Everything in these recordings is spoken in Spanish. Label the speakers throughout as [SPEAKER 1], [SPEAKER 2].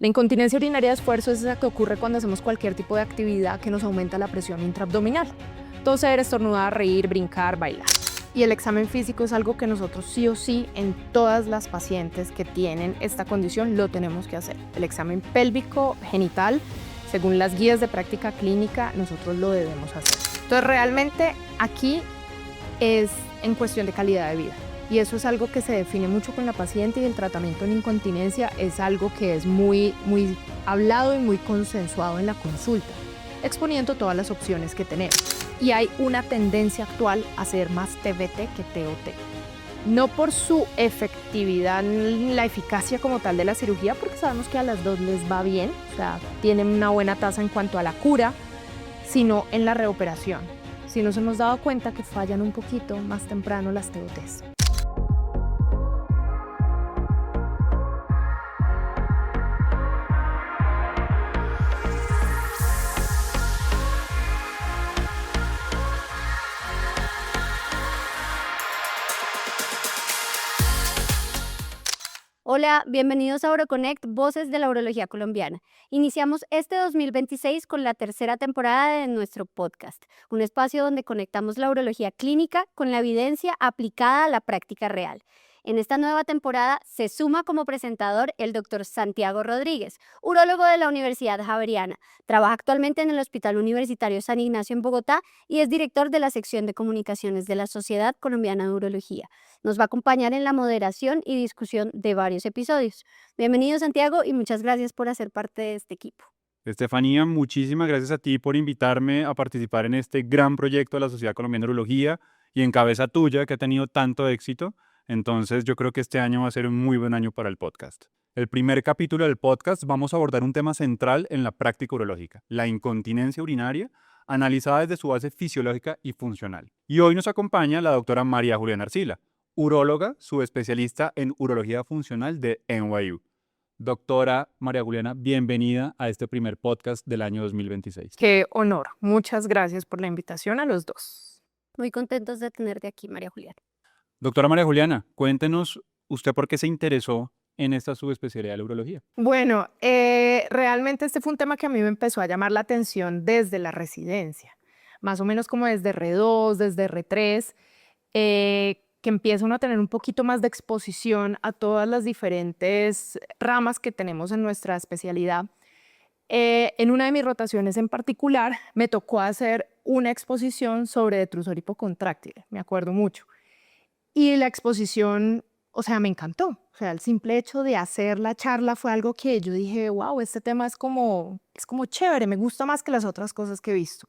[SPEAKER 1] La incontinencia urinaria de esfuerzo es esa que ocurre cuando hacemos cualquier tipo de actividad que nos aumenta la presión intraabdominal. Toser, estornudar, reír, brincar, bailar. Y el examen físico es algo que nosotros sí o sí en todas las pacientes que tienen esta condición lo tenemos que hacer. El examen pélvico genital, según las guías de práctica clínica, nosotros lo debemos hacer. Entonces realmente aquí es en cuestión de calidad de vida. Y eso es algo que se define mucho con la paciente, y el tratamiento en incontinencia es algo que es muy hablado y muy consensuado en la consulta, exponiendo todas las opciones que tenemos. Y hay una tendencia actual a hacer más TBT que TOT. No por su efectividad, la eficacia como tal de la cirugía, porque sabemos que a las dos les va bien, o sea, tienen una buena tasa en cuanto a la cura, sino en la reoperación. Si nos hemos dado cuenta que fallan un poquito más temprano las TOTs.
[SPEAKER 2] Hola, bienvenidos a UroConnect, Voces de la Urología Colombiana. Iniciamos este 2026 con la tercera temporada de nuestro podcast, un espacio donde conectamos la urología clínica con la evidencia aplicada a la práctica real. En esta nueva temporada se suma como presentador el doctor Santiago Rodríguez, urólogo de la Universidad Javeriana. Trabaja actualmente en el Hospital Universitario San Ignacio en Bogotá y es director de la sección de comunicaciones de la Sociedad Colombiana de Urología. Nos va a acompañar en la moderación y discusión de varios episodios. Bienvenido, Santiago, y muchas gracias por hacer parte de este equipo.
[SPEAKER 3] Estefanía, muchísimas gracias a ti por invitarme a participar en este gran proyecto de la Sociedad Colombiana de Urología y en cabeza tuya, que ha tenido tanto éxito. Entonces yo creo que este año va a ser un muy buen año para el podcast. El primer capítulo del podcast vamos a abordar un tema central en la práctica urológica, la incontinencia urinaria, analizada desde su base fisiológica y funcional. Y hoy nos acompaña la doctora María Juliana Arcila, uróloga, subespecialista en urología funcional de NYU. Doctora María Juliana, bienvenida a este primer podcast del año 2026.
[SPEAKER 1] Qué honor. Muchas gracias por la invitación a los dos.
[SPEAKER 2] Muy contentos de tenerte aquí, María Juliana.
[SPEAKER 3] Doctora María Juliana, cuéntenos usted por qué se interesó en esta subespecialidad de la urología.
[SPEAKER 1] Bueno, realmente este fue un tema que a mí me empezó a llamar la atención desde la residencia, más o menos como desde R2, desde R3, que empieza uno a tener un poquito más de exposición a todas las diferentes ramas que tenemos en nuestra especialidad. En una de mis rotaciones en particular me tocó hacer una exposición sobre detrusor hipocontráctil, me acuerdo mucho. Y la exposición, o sea, me encantó. O sea, el simple hecho de hacer la charla fue algo que yo dije, wow, este tema es como chévere, me gusta más que las otras cosas que he visto.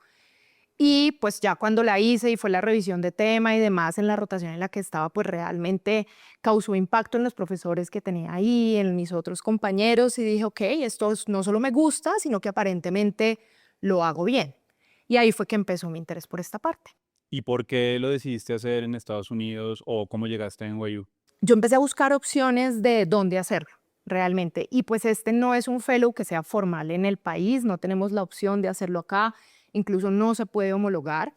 [SPEAKER 1] Y pues ya cuando la hice y fue la revisión de tema y demás en la rotación en la que estaba, pues realmente causó impacto en los profesores que tenía ahí, en mis otros compañeros, y dije, ok, esto no solo me gusta, sino que aparentemente lo hago bien. Y ahí fue que empezó mi interés por esta parte.
[SPEAKER 3] ¿Y por qué lo decidiste hacer en Estados Unidos o cómo llegaste a NYU?
[SPEAKER 1] Yo empecé a buscar opciones de dónde hacerlo realmente, y pues este no es un fellow que sea formal en el país, no tenemos la opción de hacerlo acá, incluso no se puede homologar.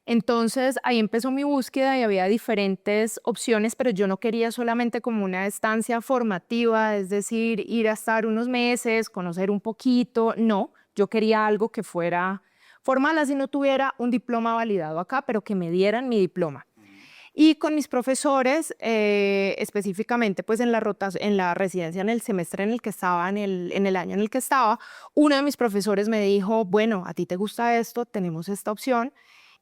[SPEAKER 1] Entonces ahí empezó mi búsqueda y había diferentes opciones, pero yo no quería solamente como una estancia formativa, es decir, ir a estar unos meses, conocer un poquito, no, yo quería algo que fuera formal, así no tuviera un diploma validado acá, pero que me dieran mi diploma. Y con mis profesores, específicamente pues en la residencia, en el semestre en el que estaba, en el año en el que estaba, uno de mis profesores me dijo, bueno, a ti te gusta esto, tenemos esta opción,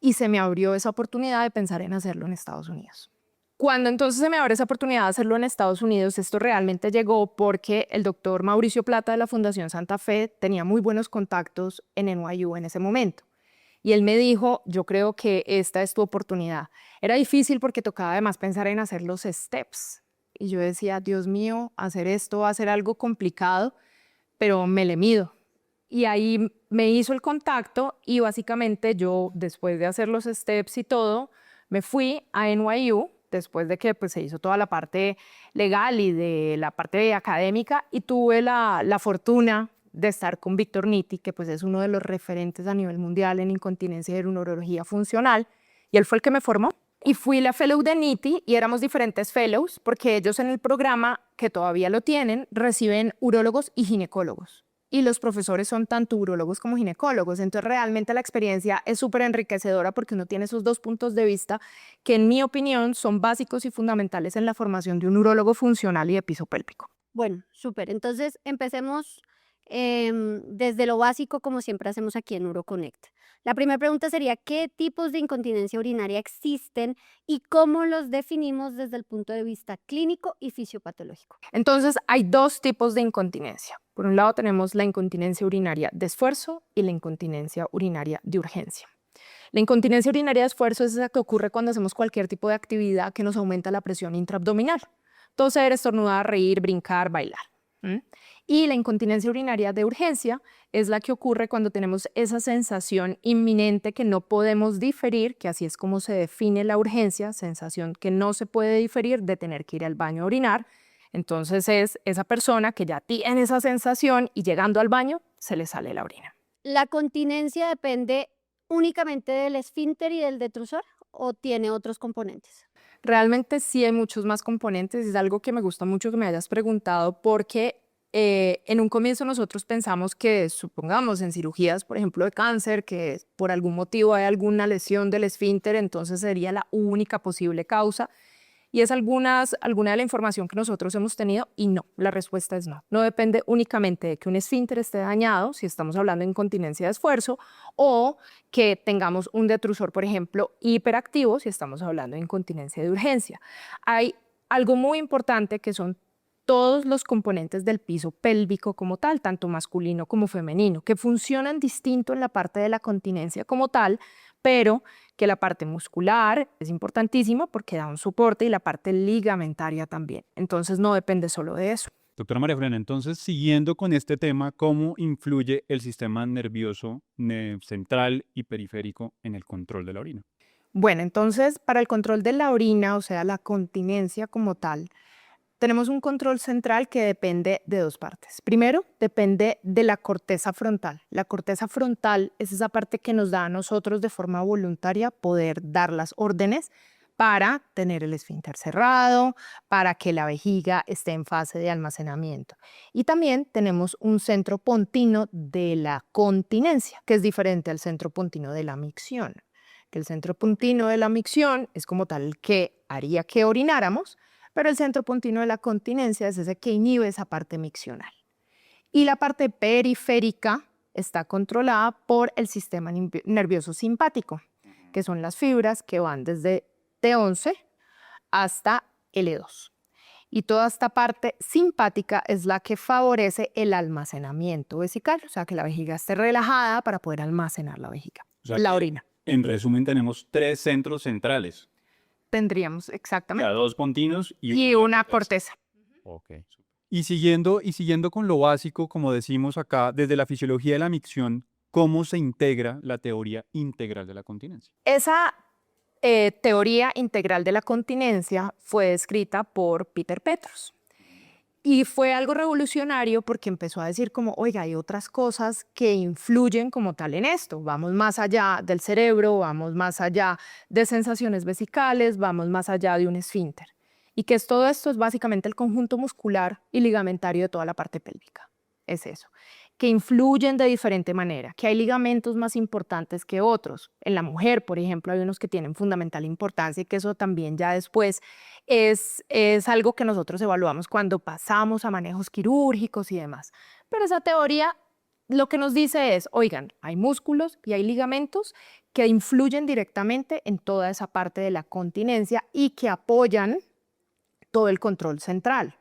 [SPEAKER 1] y se me abrió esa oportunidad de pensar en hacerlo en Estados Unidos. Cuando entonces se me abre esa oportunidad de hacerlo en Estados Unidos, esto realmente llegó porque el doctor Mauricio Plata de la Fundación Santa Fe tenía muy buenos contactos en NYU en ese momento. Y él me dijo, yo creo que esta es tu oportunidad. Era difícil porque tocaba además pensar en hacer los steps. Y yo decía, Dios mío, hacer esto va a ser algo complicado, pero me le mido. Y ahí me hizo el contacto y básicamente yo, después de hacer los steps y todo, me fui a NYU, después de que pues, se hizo toda la parte legal y de la parte académica, y tuve la fortuna de estar con Víctor Nitti, que pues es uno de los referentes a nivel mundial en incontinencia y en urología funcional, y él fue el que me formó. Y fui la fellow de NITI y éramos diferentes fellows porque ellos en el programa, que todavía lo tienen, reciben urólogos y ginecólogos. Y los profesores son tanto urólogos como ginecólogos. Entonces realmente la experiencia es súper enriquecedora porque uno tiene esos dos puntos de vista que en mi opinión son básicos y fundamentales en la formación de un urólogo funcional y de piso pélvico.
[SPEAKER 2] Bueno, súper. Entonces, empecemos desde lo básico, como siempre hacemos aquí en UroConnect. La primera pregunta sería, ¿qué tipos de incontinencia urinaria existen y cómo los definimos desde el punto de vista clínico y fisiopatológico?
[SPEAKER 1] Entonces hay dos tipos de incontinencia. Por un lado tenemos la incontinencia urinaria de esfuerzo y la incontinencia urinaria de urgencia. La incontinencia urinaria de esfuerzo es esa que ocurre cuando hacemos cualquier tipo de actividad que nos aumenta la presión intraabdominal. Toser, estornudar, reír, brincar, bailar. Y la incontinencia urinaria de urgencia es la que ocurre cuando tenemos esa sensación inminente que no podemos diferir, que así es como se define la urgencia, sensación que no se puede diferir de tener que ir al baño a orinar. Entonces es esa persona que ya tiene esa sensación y llegando al baño se le sale la orina.
[SPEAKER 2] ¿La continencia depende únicamente del esfínter y del detrusor o tiene otros componentes?
[SPEAKER 1] Realmente sí hay muchos más componentes, es algo que me gusta mucho que me hayas preguntado porque en un comienzo nosotros pensamos que, supongamos, en cirugías, por ejemplo, de cáncer, que por algún motivo hay alguna lesión del esfínter, entonces sería la única posible causa. Y es alguna de la información que nosotros hemos tenido y no, la respuesta es no. No depende únicamente de que un esfínter esté dañado, si estamos hablando de incontinencia de esfuerzo, o que tengamos un detrusor, por ejemplo, hiperactivo, si estamos hablando de incontinencia de urgencia. Hay algo muy importante que son todos los componentes del piso pélvico como tal, tanto masculino como femenino, que funcionan distinto en la parte de la continencia como tal, pero que la parte muscular es importantísima porque da un soporte y la parte ligamentaria también. Entonces no depende solo de eso.
[SPEAKER 3] Doctora María Juliana, entonces, siguiendo con este tema, ¿cómo influye el sistema nervioso central y periférico en el control de la orina?
[SPEAKER 1] Bueno, entonces para el control de la orina, o sea, la continencia como tal, tenemos un control central que depende de dos partes. Primero, depende de la corteza frontal. La corteza frontal es esa parte que nos da a nosotros de forma voluntaria poder dar las órdenes para tener el esfínter cerrado, para que la vejiga esté en fase de almacenamiento. Y también tenemos un centro pontino de la continencia, que es diferente al centro pontino de la micción. Que el centro pontino de la micción es como tal el que haría que orináramos, pero el centro pontino de la continencia es ese que inhibe esa parte miccional. Y la parte periférica está controlada por el sistema nervioso simpático, que son las fibras que van desde T11 hasta L2. Y toda esta parte simpática es la que favorece el almacenamiento vesical, o sea, que la vejiga esté relajada para poder almacenar la vejiga,
[SPEAKER 3] O sea,
[SPEAKER 1] la orina.
[SPEAKER 3] En resumen, tenemos 3 centros centrales.
[SPEAKER 1] Tendríamos
[SPEAKER 3] O
[SPEAKER 1] exactamente.
[SPEAKER 3] sea, 2 pontinos
[SPEAKER 1] Y una corteza.
[SPEAKER 3] Ok. Y siguiendo con lo básico, como decimos acá, desde la fisiología de la micción, ¿cómo se integra la teoría integral de la continencia?
[SPEAKER 1] Esa teoría integral de la continencia fue escrita por Peter Petros. Y fue algo revolucionario porque empezó a decir como, oiga, hay otras cosas que influyen como tal en esto. Vamos más allá del cerebro, vamos más allá de sensaciones vesicales, vamos más allá de un esfínter. Y que todo esto es básicamente el conjunto muscular y ligamentario de toda la parte pélvica. Es eso. Que influyen de diferente manera, que hay ligamentos más importantes que otros. En la mujer, por ejemplo, hay unos que tienen fundamental importancia y que eso también ya después es algo que nosotros evaluamos cuando pasamos a manejos quirúrgicos y demás. Pero esa teoría lo que nos dice es, oigan, hay músculos y hay ligamentos que influyen directamente en toda esa parte de la continencia y que apoyan todo el control central.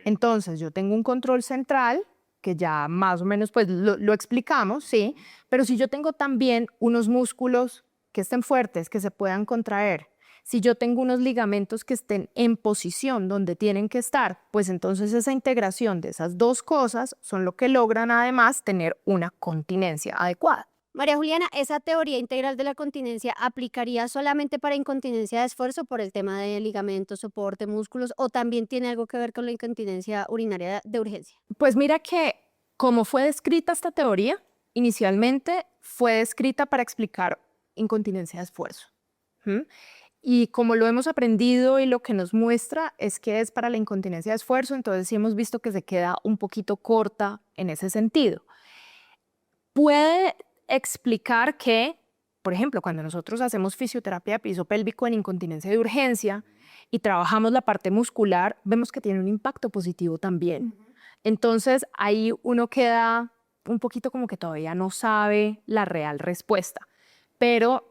[SPEAKER 1] Entonces, yo tengo un control central que ya más o menos pues lo explicamos, sí, pero si yo tengo también unos músculos que estén fuertes, que se puedan contraer, si yo tengo unos ligamentos que estén en posición donde tienen que estar, pues entonces esa integración de esas dos cosas son lo que logran además tener una continencia adecuada.
[SPEAKER 2] María Juliana, ¿esa teoría integral de la continencia aplicaría solamente para incontinencia de esfuerzo por el tema de ligamentos, soporte, músculos, o también tiene algo que ver con la incontinencia urinaria de urgencia?
[SPEAKER 1] Pues mira que como fue descrita esta teoría, inicialmente fue descrita para explicar incontinencia de esfuerzo. Y como lo hemos aprendido y lo que nos muestra es que es para la incontinencia de esfuerzo, entonces sí hemos visto que se queda un poquito corta en ese sentido. Puede explicar que, por ejemplo, cuando nosotros hacemos fisioterapia de piso pélvico en incontinencia de urgencia y trabajamos la parte muscular, vemos que tiene un impacto positivo también. Entonces ahí uno queda un poquito como que todavía no sabe la real respuesta, pero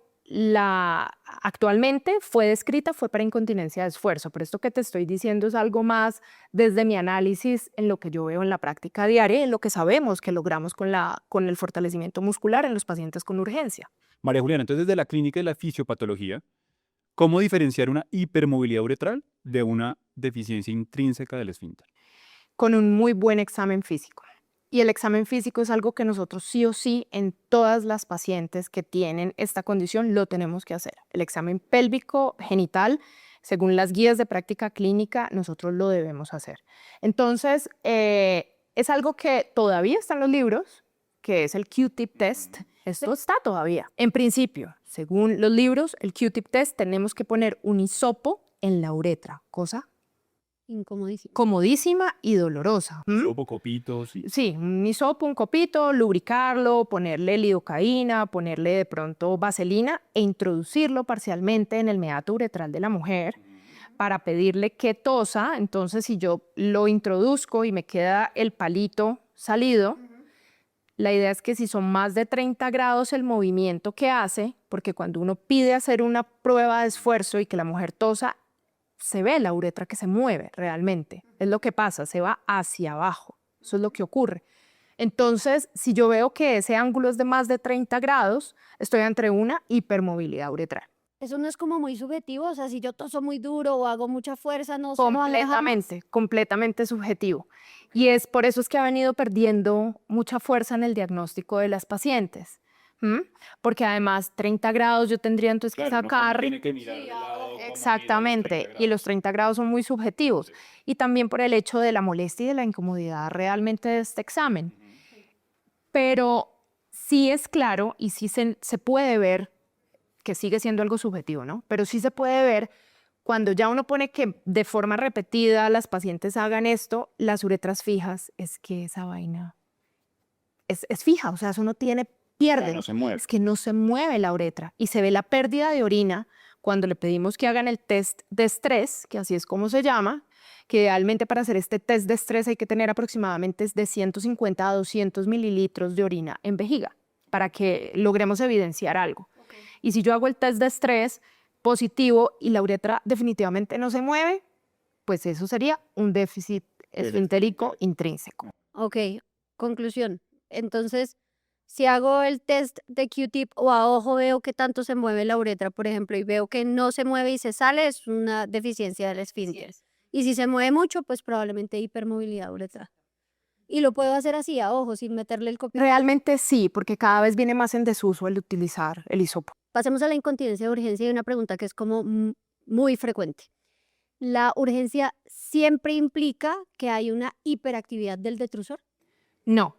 [SPEAKER 1] actualmente fue descrita, fue para incontinencia de esfuerzo, pero esto que te estoy diciendo es algo más desde mi análisis en lo que yo veo en la práctica diaria, en lo que sabemos que logramos con el fortalecimiento muscular en los pacientes con urgencia.
[SPEAKER 3] María Juliana, entonces desde la clínica de la fisiopatología, ¿cómo diferenciar una hipermovilidad uretral de una deficiencia intrínseca del esfínter?
[SPEAKER 1] Con un muy buen examen físico. Y el examen físico es algo que nosotros sí o sí en todas las pacientes que tienen esta condición lo tenemos que hacer. El examen pélvico genital, según las guías de práctica clínica, nosotros lo debemos hacer. Entonces, es algo que todavía está en los libros, que es el Q-tip test. Esto está todavía. En principio, según los libros, el Q-tip test tenemos que poner un hisopo en la uretra, cosa
[SPEAKER 2] Incomodísimo.
[SPEAKER 1] comodísima y dolorosa.
[SPEAKER 3] Hisopo, copitos.
[SPEAKER 1] Sí, un hisopo, un copito, lubricarlo, ponerle lidocaína, ponerle de pronto vaselina e introducirlo parcialmente en el meato uretral de la mujer para pedirle que tosa. Entonces, si yo lo introduzco y me queda el palito salido, la idea es que si son más de 30 grados el movimiento que hace, porque cuando uno pide hacer una prueba de esfuerzo y que la mujer tosa, se ve la uretra que se mueve realmente. Es lo que pasa, se va hacia abajo. Eso es lo que ocurre. Entonces, si yo veo que ese ángulo es de más de 30 grados, estoy ante una hipermovilidad uretral.
[SPEAKER 2] Eso no es como muy subjetivo, o sea, si yo toso muy duro o hago mucha fuerza, no se va a alejar más.
[SPEAKER 1] Completamente subjetivo. Y es por eso es que ha venido perdiendo mucha fuerza en el diagnóstico de las pacientes. Porque además 30 grados yo tendría entonces que sacar.
[SPEAKER 3] Tiene que mirar al lado, cómo
[SPEAKER 1] Exactamente,
[SPEAKER 3] mide los 30
[SPEAKER 1] y los 30 grados son muy subjetivos. Y también por el hecho de la molestia y de la incomodidad realmente de este examen. Pero sí es claro y sí se puede ver, que sigue siendo algo subjetivo, ¿no? Pero sí se puede ver cuando ya uno pone que de forma repetida las pacientes hagan esto, las uretras fijas, es que esa vaina es fija, o sea, eso no tiene pierde.
[SPEAKER 3] No se mueve.
[SPEAKER 1] Es que no se mueve la uretra y se ve la pérdida de orina cuando le pedimos que hagan el test de estrés, que así es como se llama, que idealmente para hacer este test de estrés hay que tener aproximadamente de 150 a 200 mililitros de orina en vejiga para que logremos evidenciar algo. Y si yo hago el test de estrés positivo y la uretra definitivamente no se mueve, pues eso sería un déficit esfintérico intrínseco.
[SPEAKER 2] Ok, conclusión. Entonces, si hago el test de Q-tip o a ojo veo que tanto se mueve la uretra, por ejemplo, y veo que no se mueve y se sale, es una deficiencia del esfínter. Y si se mueve mucho, pues probablemente hipermovilidad uretral. Y lo puedo hacer así, a ojo, sin meterle el copito.
[SPEAKER 1] Realmente sí, porque cada vez viene más en desuso el utilizar el hisopo.
[SPEAKER 2] Pasemos a la incontinencia de urgencia y una pregunta que es como muy frecuente. ¿La urgencia siempre implica que hay una hiperactividad del detrusor?
[SPEAKER 1] No.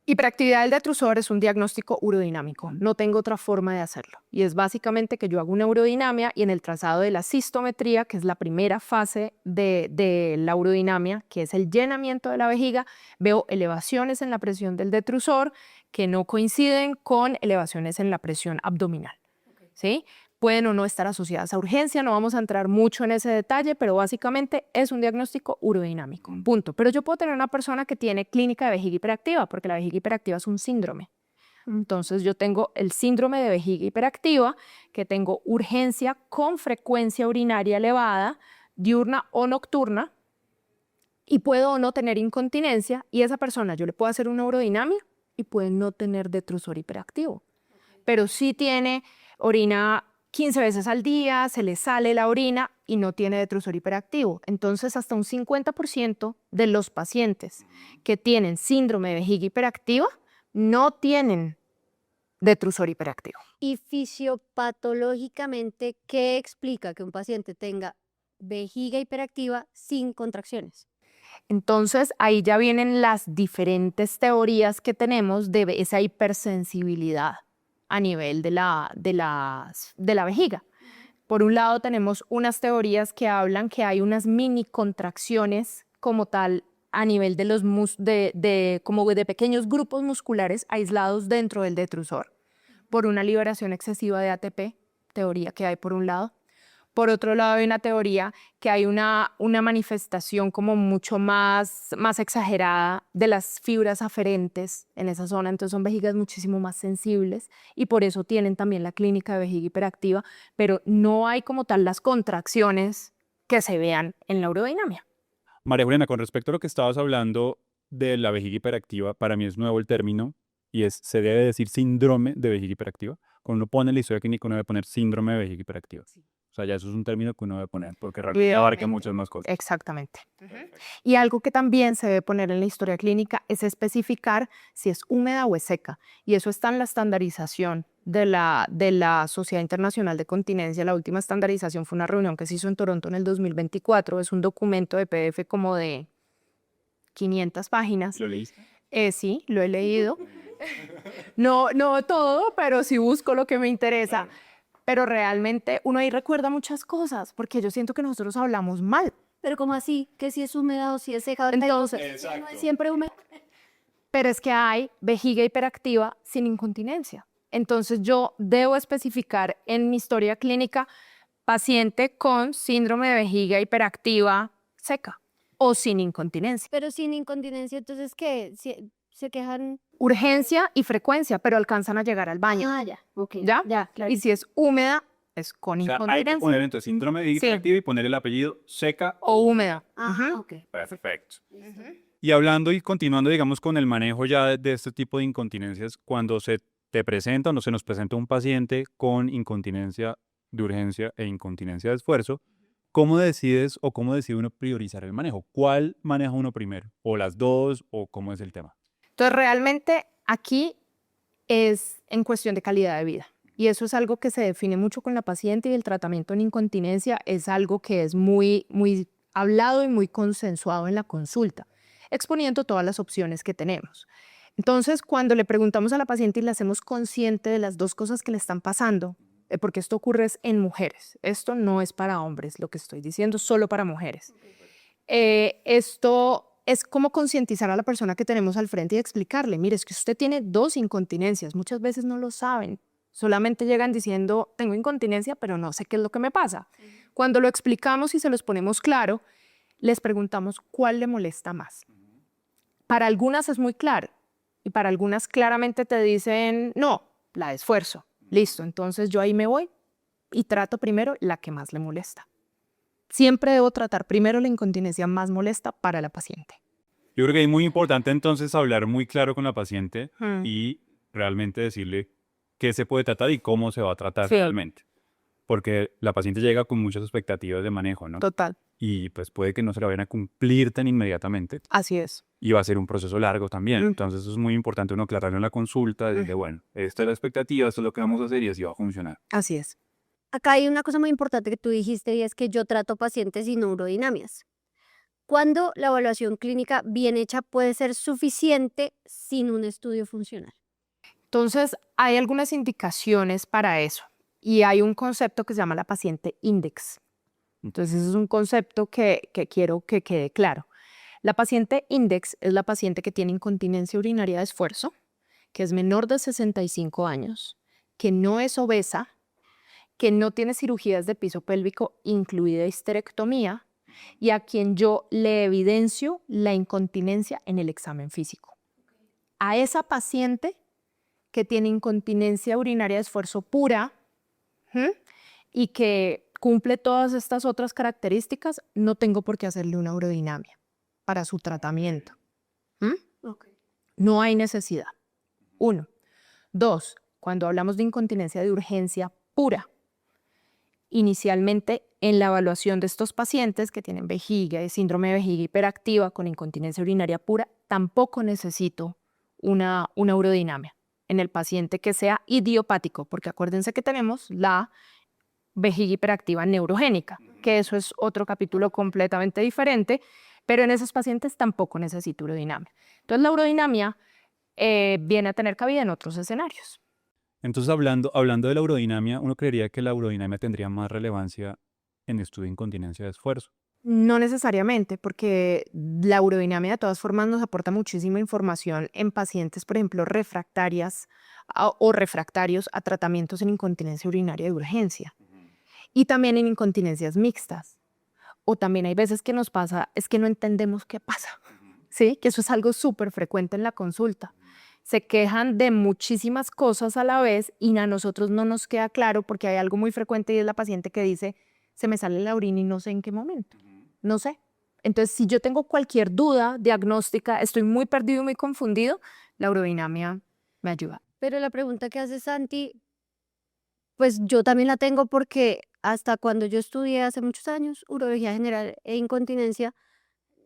[SPEAKER 1] Hiperactividad del detrusor es un diagnóstico urodinámico. No tengo otra forma de hacerlo. Y es básicamente que yo hago una urodinamia y en el trazado de la cistometría, que es la primera fase de la urodinamia, que es el llenamiento de la vejiga, veo elevaciones en la presión del detrusor que no coinciden con elevaciones en la presión abdominal. ¿Sí? Pueden o no estar asociadas a urgencia, no vamos a entrar mucho en ese detalle, pero básicamente es un diagnóstico urodinámico, punto. Pero yo puedo tener una persona que tiene clínica de vejiga hiperactiva, porque la vejiga hiperactiva es un síndrome. Entonces yo tengo el síndrome de vejiga hiperactiva, que tengo urgencia con frecuencia urinaria elevada, diurna o nocturna, y puedo o no tener incontinencia, y esa persona yo le puedo hacer una urodinamia y puede no tener detrusor hiperactivo, pero sí tiene orina 15 veces al día, se le sale la orina y no tiene detrusor hiperactivo. Entonces, hasta un 50% de los pacientes que tienen síndrome de vejiga hiperactiva no tienen detrusor hiperactivo.
[SPEAKER 2] Y fisiopatológicamente, ¿qué explica que un paciente tenga vejiga hiperactiva sin contracciones?
[SPEAKER 1] Entonces, ahí ya vienen las diferentes teorías que tenemos de esa hipersensibilidad a nivel de la vejiga. Por un lado tenemos unas teorías que hablan que hay unas mini contracciones como tal a nivel de los como de pequeños grupos musculares aislados dentro del detrusor, por una liberación excesiva de ATP, teoría que hay por un lado. Por otro lado, hay una teoría que hay una manifestación como mucho más exagerada de las fibras aferentes en esa zona, entonces son vejigas muchísimo más sensibles y por eso tienen también la clínica de vejiga hiperactiva, pero no hay como tal las contracciones que se vean en la urodinamia.
[SPEAKER 3] María Juliana, con respecto a lo que estabas hablando de la vejiga hiperactiva, para mí es nuevo el término y se debe decir síndrome de vejiga hiperactiva. Cuando uno pone la historia clínica, uno debe poner síndrome de vejiga hiperactiva.
[SPEAKER 1] Sí.
[SPEAKER 3] O sea, ya eso es un término que uno debe poner porque realmente abarca muchas más cosas.
[SPEAKER 1] Exactamente. Y algo que también se debe poner en la historia clínica es especificar si es húmeda o es seca. Y eso está en la estandarización de la Sociedad Internacional de Continencia. La última estandarización fue una reunión que se hizo en Toronto en el 2024. Es un documento de PDF como de 500 páginas.
[SPEAKER 3] ¿Lo leíste?
[SPEAKER 1] Sí, lo he leído. No todo, pero sí busco lo que me interesa. Pero realmente uno ahí recuerda muchas cosas, porque yo siento que nosotros hablamos mal.
[SPEAKER 2] Pero ¿cómo así? Que si es húmeda o si es seca.
[SPEAKER 1] Entonces,
[SPEAKER 2] No es siempre húmeda.
[SPEAKER 1] pero es que hay vejiga hiperactiva sin incontinencia. Entonces yo debo especificar en mi historia clínica paciente con síndrome de vejiga hiperactiva seca o sin incontinencia.
[SPEAKER 2] Pero sin incontinencia, entonces, ¿qué? Se quejan.
[SPEAKER 1] Urgencia y frecuencia, pero alcanzan a llegar al baño.
[SPEAKER 2] Ah, ya. Ok.
[SPEAKER 1] ¿Ya?
[SPEAKER 2] Ya, claro.
[SPEAKER 1] Y si es húmeda, es con
[SPEAKER 3] O sea, hay que
[SPEAKER 1] incontinencia.
[SPEAKER 3] poner entonces síndrome de vejiga
[SPEAKER 1] Sí.
[SPEAKER 3] hiperactiva y poner el apellido seca.
[SPEAKER 1] O húmeda.
[SPEAKER 2] Ah, ok.
[SPEAKER 3] Perfecto. Y hablando y continuando, digamos, con el manejo ya de este tipo de incontinencias, cuando se te presenta o no se nos presenta un paciente con incontinencia de urgencia e incontinencia de esfuerzo, ¿cómo decides o cómo decide uno priorizar el manejo? ¿Cuál maneja uno primero? ¿O las dos? ¿O cómo es el tema?
[SPEAKER 1] Entonces, realmente aquí es en cuestión de calidad de vida. Y eso es algo que se define mucho con la paciente y el tratamiento en incontinencia es algo que es muy hablado y muy consensuado en la consulta, exponiendo todas las opciones que tenemos. Entonces, cuando le preguntamos a la paciente y le hacemos consciente de las dos cosas que le están pasando, porque esto ocurre en mujeres, esto no es para hombres, lo que estoy diciendo, solo para mujeres. Esto es como concientizar a la persona que tenemos al frente y explicarle, mire, es que usted tiene dos incontinencias, muchas veces no lo saben, solamente llegan diciendo, tengo incontinencia, pero no sé qué es lo que me pasa. Cuando lo explicamos y se los ponemos claro, les preguntamos cuál le molesta más. Para algunas es muy claro y para algunas claramente te dicen, no, la de esfuerzo. Listo, entonces yo ahí me voy y trato primero la que más le molesta. Siempre debo tratar primero la incontinencia más molesta para la paciente.
[SPEAKER 3] Yo creo que es muy importante entonces hablar muy claro con la paciente y realmente decirle qué se puede tratar y cómo se va a tratar realmente. Porque la paciente llega con muchas expectativas de manejo, ¿no?
[SPEAKER 1] Total.
[SPEAKER 3] Y pues puede que no se la vayan a cumplir tan inmediatamente.
[SPEAKER 1] Así es.
[SPEAKER 3] Y va a ser un proceso largo también. Entonces eso es muy importante uno aclararlo en la consulta, decirle, bueno, esta es la expectativa, esto es lo que vamos a hacer y así va a funcionar.
[SPEAKER 1] Así es.
[SPEAKER 2] Acá hay una cosa muy importante que tú dijiste y es que yo trato pacientes sin urodinamias. ¿Cuándo la evaluación clínica bien hecha puede ser suficiente sin un estudio funcional?
[SPEAKER 1] Entonces, hay algunas indicaciones para eso y hay un concepto que se llama la paciente index. Entonces, es un concepto que quiero que quede claro. La paciente index es la paciente que tiene incontinencia urinaria de esfuerzo, que es menor de 65 años, que no es obesa, que no tiene cirugías de piso pélvico, incluida histerectomía, y a quien yo le evidencio la incontinencia en el examen físico. A esa paciente que tiene incontinencia urinaria de esfuerzo pura y que cumple todas estas otras características, no tengo por qué hacerle una urodinamia para su tratamiento. No hay necesidad. 1. 2. Cuando hablamos de incontinencia de urgencia pura, inicialmente en la evaluación de estos pacientes que tienen vejiga, síndrome de vejiga hiperactiva con incontinencia urinaria pura, tampoco necesito una urodinamia en el paciente que sea idiopático, porque acuérdense que tenemos la vejiga hiperactiva neurogénica, que eso es otro capítulo completamente diferente, pero en esos pacientes tampoco necesito urodinamia. Entonces la urodinamia viene a tener cabida en otros escenarios.
[SPEAKER 3] Entonces, hablando de la urodinamia, uno creería que la urodinamia tendría más relevancia en estudio de incontinencia de esfuerzo.
[SPEAKER 1] No necesariamente, porque la urodinamia de todas formas nos aporta muchísima información en pacientes, por ejemplo, refractarias o refractarios a tratamientos en incontinencia urinaria de urgencia y también en incontinencias mixtas. O también hay veces que nos pasa, es que no entendemos qué pasa, ¿sí? Que eso es algo súper frecuente en la consulta. Se quejan de muchísimas cosas a la vez y a nosotros no nos queda claro porque hay algo muy frecuente y es la paciente que dice, se me sale la orina y no sé en qué momento, no sé. Entonces, si yo tengo cualquier duda diagnóstica, estoy muy perdido y muy confundido, la urodinamia me ayuda.
[SPEAKER 2] Pero la pregunta que hace Santi, pues yo también la tengo porque hasta cuando yo estudié hace muchos años urología general e incontinencia,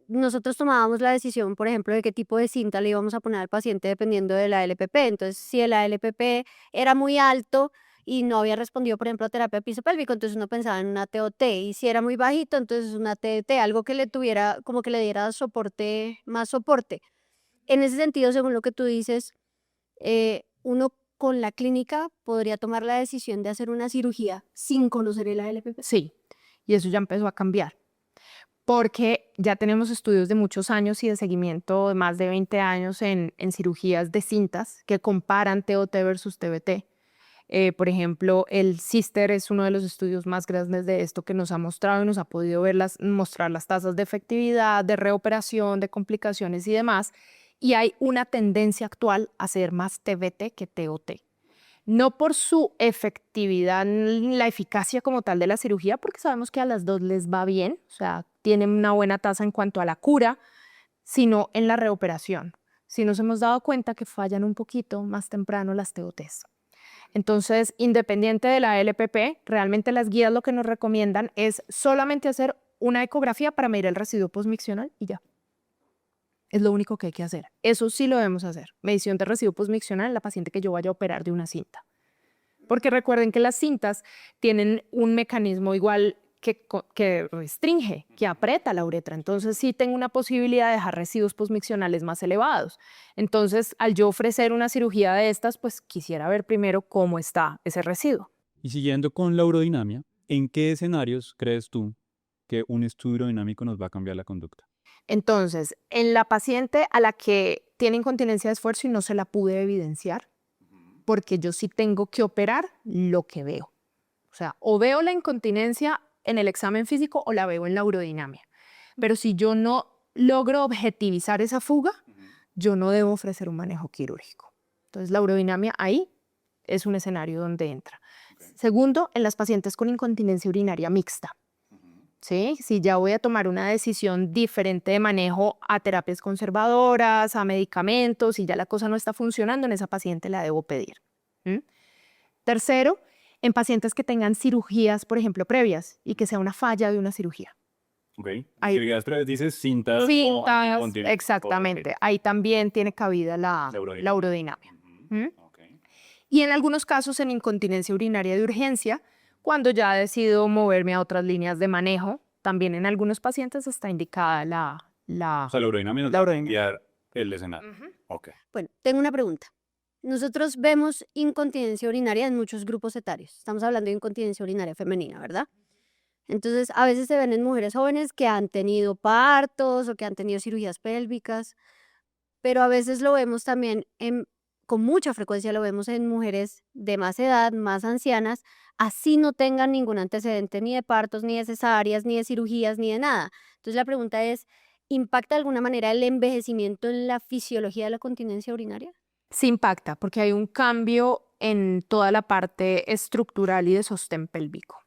[SPEAKER 2] nosotros tomábamos la decisión, por ejemplo, de qué tipo de cinta le íbamos a poner al paciente dependiendo de la LPP. Entonces, si el ALPP era muy alto y no había respondido, por ejemplo, a terapia piso pélvico, entonces uno pensaba en una TOT. Y si era muy bajito, entonces una TDT, algo que le tuviera, como que le diera soporte, más soporte. En ese sentido, según lo que tú dices, uno con la clínica podría tomar la decisión de hacer una cirugía sin conocer el ALPP.
[SPEAKER 1] Sí, y eso ya empezó a cambiar, porque ya tenemos estudios de muchos años y de seguimiento de más de 20 años en cirugías de cintas que comparan TOT versus TBT. Por ejemplo, el CISTER es uno de los estudios más grandes de esto que nos ha mostrado y nos ha podido mostrar las tasas de efectividad, de reoperación, de complicaciones y demás. Y hay una tendencia actual a hacer más TBT que TOT. No por su efectividad, la eficacia como tal de la cirugía, porque sabemos que a las dos les va bien, o sea, tienen una buena tasa en cuanto a la cura, sino en la reoperación. Si nos hemos dado cuenta que fallan un poquito más temprano las TOTs. Entonces, independiente de la LPP, realmente las guías lo que nos recomiendan es solamente hacer una ecografía para medir el residuo postmiccional y ya. Es lo único que hay que hacer. Eso sí lo debemos hacer. Medición de residuo postmiccional en la paciente que yo vaya a operar de una cinta. Porque recuerden que las cintas tienen un mecanismo igual que restringe, que aprieta la uretra. Entonces sí tengo una posibilidad de dejar residuos postmiccionales más elevados. Entonces, al yo ofrecer una cirugía de estas, pues quisiera ver primero cómo está ese residuo.
[SPEAKER 3] Y siguiendo con la urodinamia, ¿en qué escenarios crees tú que un estudio urodinamico nos va a cambiar la conducta?
[SPEAKER 1] Entonces, en la paciente a la que tiene incontinencia de esfuerzo y no se la pude evidenciar, porque yo sí tengo que operar lo que veo. O sea, o veo la incontinencia en el examen físico o la veo en la urodinamia. Pero si yo no logro objetivizar esa fuga, yo no debo ofrecer un manejo quirúrgico. Entonces, la urodinamia ahí es un escenario donde entra. Segundo, en las pacientes con incontinencia urinaria mixta. ¿Sí? Si ya voy a tomar una decisión diferente de manejo a terapias conservadoras, a medicamentos, y ya la cosa no está funcionando, en esa paciente la debo pedir. ¿Mm? Tercero, en pacientes que tengan cirugías, por ejemplo, previas y que sea una falla de una cirugía.
[SPEAKER 3] Ok.
[SPEAKER 1] Ahí-
[SPEAKER 3] Cirugías previas, dices cintas.
[SPEAKER 1] Cintas,
[SPEAKER 3] incontinencia.
[SPEAKER 1] exactamente. Ahí también tiene cabida la urodinamia. ¿Mm?
[SPEAKER 3] Ok.
[SPEAKER 1] Y en algunos casos en incontinencia urinaria de urgencia, cuando ya decido moverme a otras líneas de manejo, también en algunos pacientes está indicada
[SPEAKER 3] O sea, la urodinamia nos
[SPEAKER 1] la
[SPEAKER 3] va a
[SPEAKER 1] urodinamia.
[SPEAKER 3] cambiar el escenario.
[SPEAKER 1] Ujú.
[SPEAKER 3] Ok.
[SPEAKER 2] Bueno, tengo una pregunta. Nosotros vemos incontinencia urinaria en muchos grupos etarios. Estamos hablando de incontinencia urinaria femenina, ¿verdad? Entonces, a veces se ven en mujeres jóvenes que han tenido partos o que han tenido cirugías pélvicas, pero a veces lo vemos también con mucha frecuencia lo vemos en mujeres de más edad, más ancianas, así no tengan ningún antecedente ni de partos, ni de cesáreas, ni de cirugías, ni de nada. Entonces, la pregunta es, ¿impacta de alguna manera el envejecimiento en la fisiología de la continencia urinaria?
[SPEAKER 1] Sí impacta porque hay un cambio en toda la parte estructural y de sostén pélvico.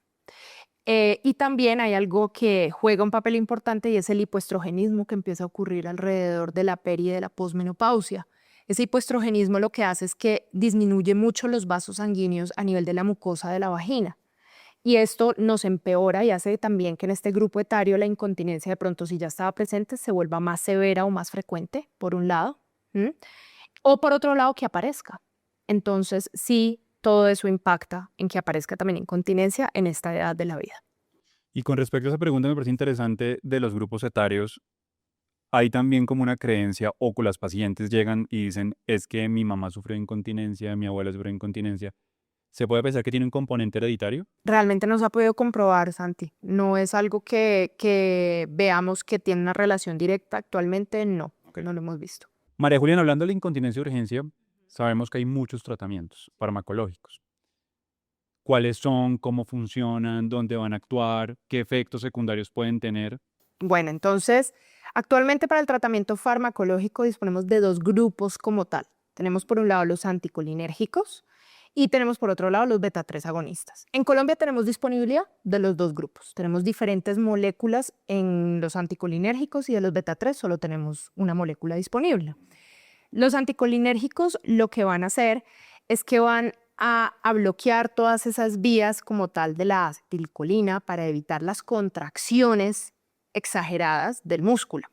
[SPEAKER 1] Y también hay algo que juega un papel importante y es el hipoestrogenismo que empieza a ocurrir alrededor de la peri y de la posmenopausia. Ese hipoestrogenismo lo que hace es que disminuye mucho los vasos sanguíneos a nivel de la mucosa de la vagina. Y esto nos empeora y hace también que en este grupo etario la incontinencia de pronto si ya estaba presente se vuelva más severa o más frecuente, por un lado, ¿m? O por otro lado que aparezca. Entonces sí, todo eso impacta en que aparezca también incontinencia en esta edad de la vida.
[SPEAKER 3] Y con respecto a esa pregunta, me parece interesante de los grupos etarios. hay también como una creencia o que las pacientes llegan y dicen, es que mi mamá sufrió de incontinencia, mi abuela sufrió de incontinencia. ¿Se puede pensar que tiene un componente hereditario?
[SPEAKER 1] Realmente no se ha podido comprobar, Santi. No es algo que veamos que tiene una relación directa actualmente, no, que no lo hemos visto.
[SPEAKER 3] María Juliana, hablando de la incontinencia de urgencia, sabemos que hay muchos tratamientos farmacológicos. ¿Cuáles son? ¿Cómo funcionan? ¿Dónde van a actuar? ¿Qué efectos secundarios pueden tener?
[SPEAKER 1] Bueno, entonces, actualmente para el tratamiento farmacológico disponemos de dos grupos como tal. Tenemos por un lado los anticolinérgicos y tenemos por otro lado los beta-3 agonistas. En Colombia tenemos disponibilidad de los dos grupos. Tenemos diferentes moléculas en los anticolinérgicos y de los beta-3 solo tenemos una molécula disponible. Los anticolinérgicos lo que van a hacer es que van a bloquear todas esas vías como tal de la acetilcolina para evitar las contracciones exageradas del músculo.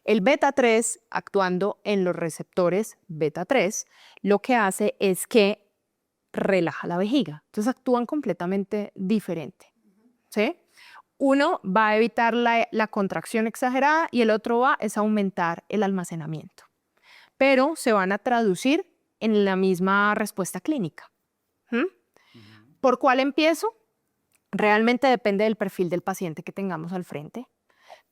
[SPEAKER 1] El beta-3, actuando en los receptores beta-3, lo que hace es que relaja la vejiga. Entonces actúan completamente diferente, ¿sí? Uno va a evitar la contracción exagerada y el otro va a aumentar el almacenamiento. Pero se van a traducir en la misma respuesta clínica. ¿Por cuál empiezo? Realmente depende del perfil del paciente que tengamos al frente.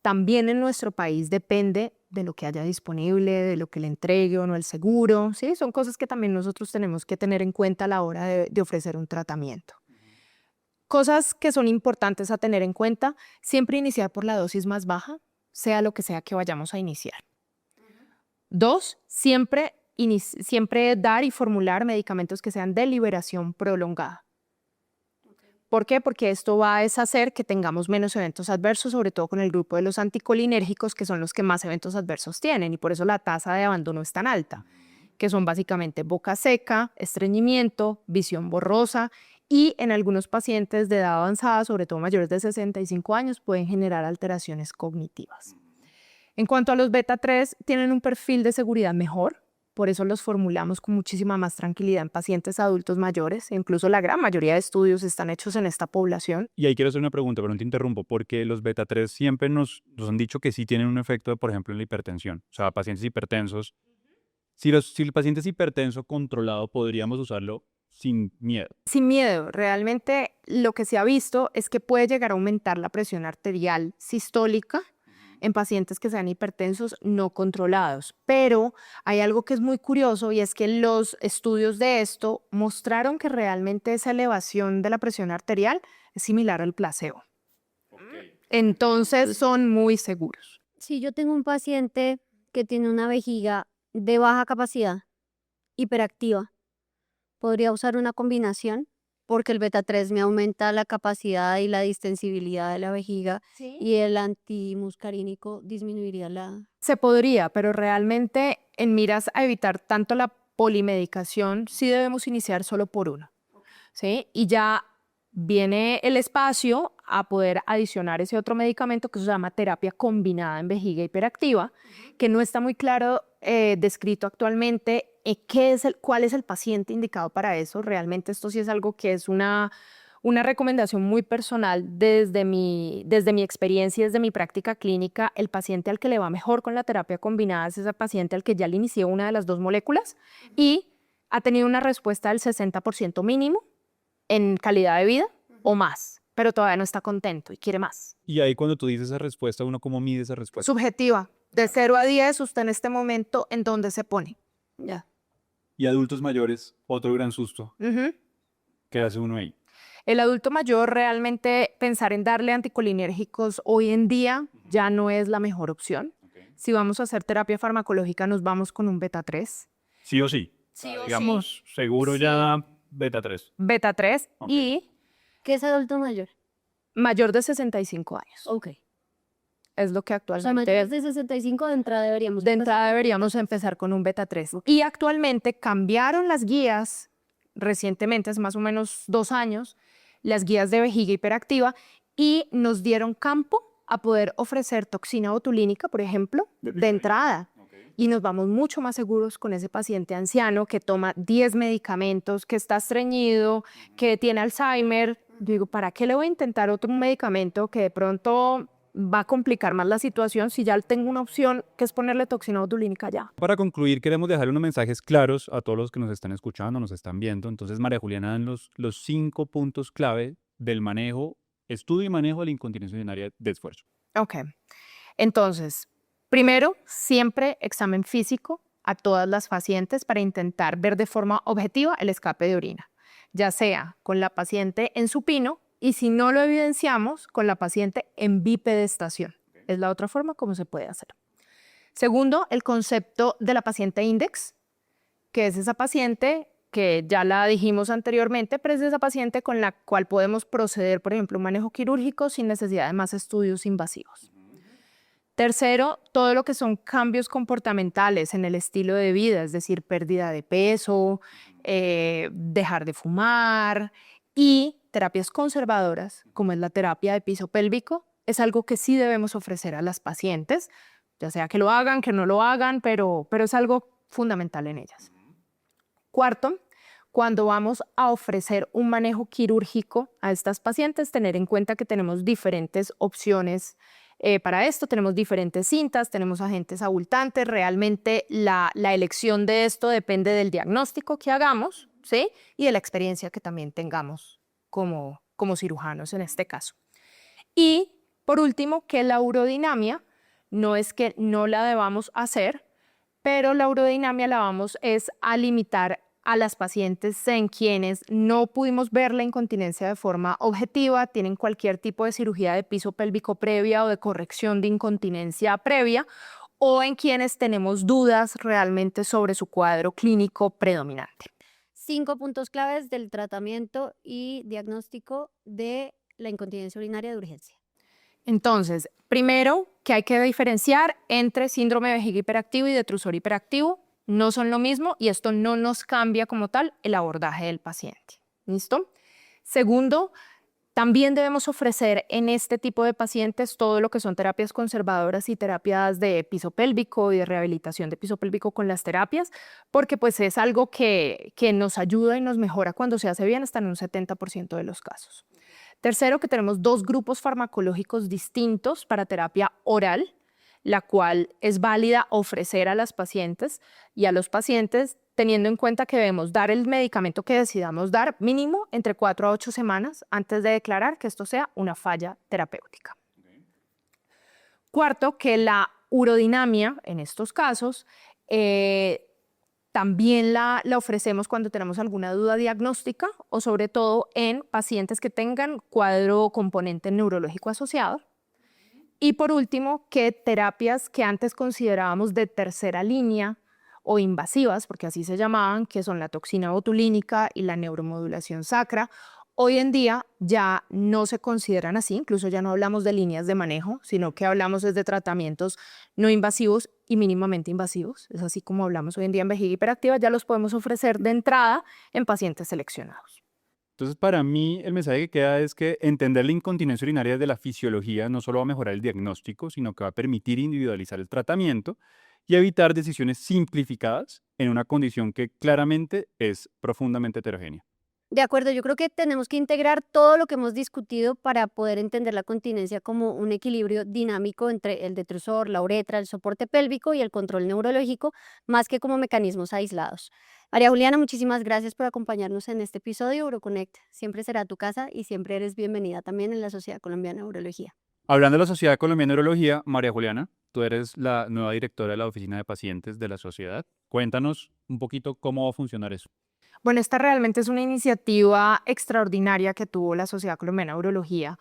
[SPEAKER 1] También en nuestro país depende de lo que haya disponible, de lo que le entregue o no el seguro, ¿sí? Son cosas que también nosotros tenemos que tener en cuenta a la hora de ofrecer un tratamiento. Cosas que son importantes a tener en cuenta, siempre iniciar por la dosis más baja, sea lo que sea que vayamos a iniciar. Dos, siempre dar y formular medicamentos que sean de liberación prolongada. ¿Por qué? Porque esto va a hacer que tengamos menos eventos adversos, sobre todo con el grupo de los anticolinérgicos, que son los que más eventos adversos tienen, y por eso la tasa de abandono es tan alta, que son básicamente boca seca, estreñimiento, visión borrosa, y en algunos pacientes de edad avanzada, sobre todo mayores de 65 años, pueden generar alteraciones cognitivas. En cuanto a los beta-3, tienen un perfil de seguridad mejor, por eso los formulamos con muchísima más tranquilidad en pacientes adultos mayores. Incluso la gran mayoría de estudios están hechos en esta población.
[SPEAKER 3] Y ahí quiero hacer una pregunta, pero no te interrumpo, porque los beta-3 siempre nos han dicho que sí tienen un efecto, por ejemplo, en la hipertensión. O sea, pacientes hipertensos. Si el paciente es hipertenso controlado, podríamos usarlo sin miedo.
[SPEAKER 1] Sin miedo. Realmente lo que se ha visto es que puede llegar a aumentar la presión arterial sistólica en pacientes que sean hipertensos no controlados. Pero hay algo que es muy curioso y es que los estudios de esto mostraron que realmente esa elevación de la presión arterial es similar al placebo. Entonces son muy seguros.
[SPEAKER 2] Si yo tengo un paciente que tiene una vejiga de baja capacidad, hiperactiva, ¿podría usar una combinación? Porque el beta-3 me aumenta la capacidad y la distensibilidad de la vejiga y el antimuscarínico disminuiría la...
[SPEAKER 1] Se podría, pero realmente en miras a evitar tanto la polimedicación, sí debemos iniciar solo por uno, ¿sí? Y ya viene el espacio a poder adicionar ese otro medicamento que se llama terapia combinada en vejiga hiperactiva, que no está muy claro descrito actualmente cuál es el paciente indicado para eso. Realmente esto sí es algo que es una recomendación muy personal desde mi experiencia y desde mi práctica clínica. El paciente al que le va mejor con la terapia combinada es ese paciente al que ya le inició una de las dos moléculas y ha tenido una respuesta del 60% mínimo en calidad de vida o más, pero todavía no está contento y quiere más.
[SPEAKER 3] Y ahí cuando tú dices esa respuesta, ¿uno cómo mide esa respuesta?
[SPEAKER 1] Subjetiva. De 0 a 10, usted en este momento, ¿en dónde se pone?
[SPEAKER 2] Ya.
[SPEAKER 3] Y adultos mayores, otro gran susto. ¿Qué hace uno ahí?
[SPEAKER 1] El adulto mayor, realmente pensar en darle anticolinérgicos hoy en día ya no es la mejor opción. Si vamos a hacer terapia farmacológica, nos vamos con un beta-3.
[SPEAKER 3] Sí o sí. Digamos, seguro ya beta-3.
[SPEAKER 1] Beta-3 y
[SPEAKER 2] ¿Qué es adulto mayor?
[SPEAKER 1] mayor de 65 años.
[SPEAKER 2] Ok.
[SPEAKER 1] Es lo que
[SPEAKER 2] O sea,
[SPEAKER 1] actualmente
[SPEAKER 2] mayores de 65 de entrada deberíamos...
[SPEAKER 1] de entrada deberíamos empezar con un beta-3. Y actualmente cambiaron las guías, recientemente, hace más o menos 2 años, las guías de vejiga hiperactiva y nos dieron campo a poder ofrecer toxina botulínica, por ejemplo, de entrada. Y nos vamos mucho más seguros con ese paciente anciano que toma 10 medicamentos, que está estreñido, que tiene Alzheimer. Yo digo, ¿para qué le voy a intentar otro medicamento que de pronto va a complicar más la situación si ya tengo una opción que es ponerle toxina botulínica ya.
[SPEAKER 3] Para concluir, queremos dejar unos mensajes claros a todos los que nos están escuchando, nos están viendo. Entonces, María Juliana dan los 5 puntos clave del manejo, estudio y manejo de la incontinencia urinaria de esfuerzo.
[SPEAKER 1] Ok, entonces, primero, siempre examen físico a todas las pacientes para intentar ver de forma objetiva el escape de orina, ya sea con la paciente en supino y si no lo evidenciamos, con la paciente en bipedestación. Es la otra forma como se puede hacer. Segundo, el concepto de la paciente index, que es esa paciente que ya la dijimos anteriormente, pero es esa paciente con la cual podemos proceder, por ejemplo, un manejo quirúrgico sin necesidad de más estudios invasivos. Tercero, todo lo que son cambios comportamentales en el estilo de vida, es decir, pérdida de peso, dejar de fumar y terapias conservadoras, como es la terapia de piso pélvico, es algo que sí debemos ofrecer a las pacientes, ya sea que lo hagan, que no lo hagan, pero es algo fundamental en ellas. Cuarto, cuando vamos a ofrecer un manejo quirúrgico a estas pacientes, tener en cuenta que tenemos diferentes opciones para esto, tenemos diferentes cintas, tenemos agentes abultantes, realmente la elección de esto depende del diagnóstico que hagamos, ¿sí? Y de la experiencia que también tengamos como cirujanos en este caso. Y por último, que la urodinamia no es que no la debamos hacer, pero la urodinamia la vamos a limitar a las pacientes en quienes no pudimos ver la incontinencia de forma objetiva, tienen cualquier tipo de cirugía de piso pélvico previa o de corrección de incontinencia previa, o en quienes tenemos dudas realmente sobre su cuadro clínico predominante.
[SPEAKER 2] 5 puntos claves del tratamiento y diagnóstico de la incontinencia urinaria de urgencia.
[SPEAKER 1] Entonces, primero que hay que diferenciar entre síndrome de vejiga hiperactivo y detrusor hiperactivo. No son lo mismo y esto no nos cambia como tal el abordaje del paciente. ¿Listo? Segundo, también debemos ofrecer en este tipo de pacientes todo lo que son terapias conservadoras y terapias de piso pélvico y de rehabilitación de piso pélvico con las terapias, porque pues es algo que nos ayuda y nos mejora cuando se hace bien hasta en un 70% de los casos. Tercero, que tenemos 2 grupos farmacológicos distintos para terapia oral, la cual es válida ofrecer a las pacientes y a los pacientes teniendo en cuenta que debemos dar el medicamento que decidamos dar mínimo entre 4 a 8 semanas antes de declarar que esto sea una falla terapéutica. Cuarto, que la urodinamia en estos casos también la ofrecemos cuando tenemos alguna duda diagnóstica o sobre todo en pacientes que tengan cuadro componente neurológico asociado. Y por último, que terapias que antes considerábamos de tercera línea o invasivas, porque así se llamaban, que son la toxina botulínica y la neuromodulación sacra, hoy en día ya no se consideran así, incluso ya no hablamos de líneas de manejo, sino que hablamos de tratamientos no invasivos y mínimamente invasivos. Es así como hablamos hoy en día en vejiga hiperactiva, ya los podemos ofrecer de entrada en pacientes seleccionados.
[SPEAKER 3] Entonces, para mí, el mensaje que queda es que entender la incontinencia urinaria desde la fisiología no solo va a mejorar el diagnóstico, sino que va a permitir individualizar el tratamiento y evitar decisiones simplificadas en una condición que claramente es profundamente heterogénea.
[SPEAKER 2] De acuerdo, yo creo que tenemos que integrar todo lo que hemos discutido para poder entender la continencia como un equilibrio dinámico entre el detrusor, la uretra, el soporte pélvico y el control neurológico, más que como mecanismos aislados. María Juliana, muchísimas gracias por acompañarnos en este episodio de UroConnect. Siempre será tu casa y siempre eres bienvenida también en la Sociedad Colombiana de Urología.
[SPEAKER 3] Hablando de la Sociedad Colombiana de Urología, María Juliana, tú eres la nueva directora de la Oficina de Pacientes de la Sociedad. Cuéntanos un poquito cómo va a funcionar eso.
[SPEAKER 1] Bueno, esta realmente es una iniciativa extraordinaria que tuvo la Sociedad Colombiana de Urología,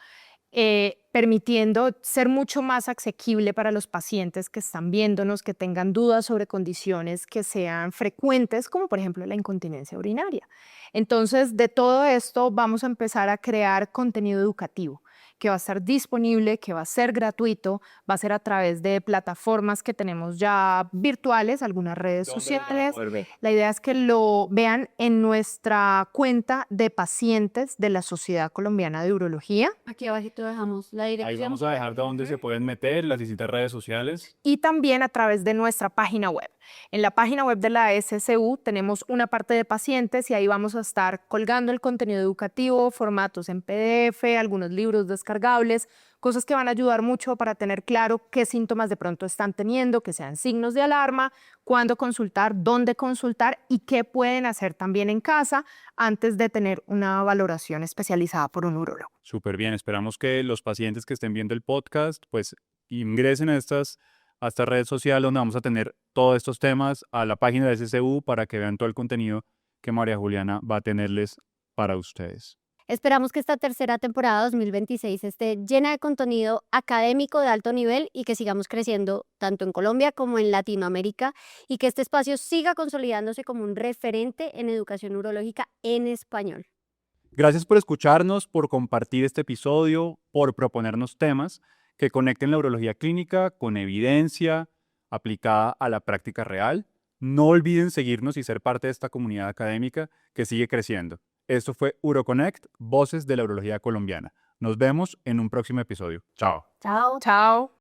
[SPEAKER 1] permitiendo ser mucho más asequible para los pacientes que están viéndonos, que tengan dudas sobre condiciones que sean frecuentes, como por ejemplo la incontinencia urinaria. Entonces, de todo esto vamos a empezar a crear contenido educativo que va a estar disponible, que va a ser gratuito, va a ser a través de plataformas que tenemos ya virtuales, algunas redes sociales. La idea es que lo vean en nuestra cuenta de pacientes de la Sociedad Colombiana de Urología.
[SPEAKER 2] Aquí abajito dejamos la dirección.
[SPEAKER 3] Ahí vamos a dejar de dónde se pueden meter las distintas redes sociales.
[SPEAKER 1] Y también a través de nuestra página web. En la página web de la SCU tenemos una parte de pacientes y ahí vamos a estar colgando el contenido educativo, formatos en PDF, algunos libros descargables, cosas que van a ayudar mucho para tener claro qué síntomas de pronto están teniendo, que sean signos de alarma, cuándo consultar, dónde consultar y qué pueden hacer también en casa antes de tener una valoración especializada por un urólogo.
[SPEAKER 3] Súper bien, esperamos que los pacientes que estén viendo el podcast pues ingresen a esta red social donde vamos a tener todos estos temas, a la página de SSU para que vean todo el contenido que María Juliana va a tenerles para ustedes.
[SPEAKER 2] Esperamos que esta tercera temporada 2026 esté llena de contenido académico de alto nivel y que sigamos creciendo tanto en Colombia como en Latinoamérica y que este espacio siga consolidándose como un referente en educación urológica en español.
[SPEAKER 3] Gracias por escucharnos, por compartir este episodio, por proponernos temas que conecten la urología clínica con evidencia aplicada a la práctica real. No olviden seguirnos y ser parte de esta comunidad académica que sigue creciendo. Esto fue UroConnect, Voces de la Urología Colombiana. Nos vemos en un próximo episodio. Chao.
[SPEAKER 2] Chao.
[SPEAKER 1] Chao.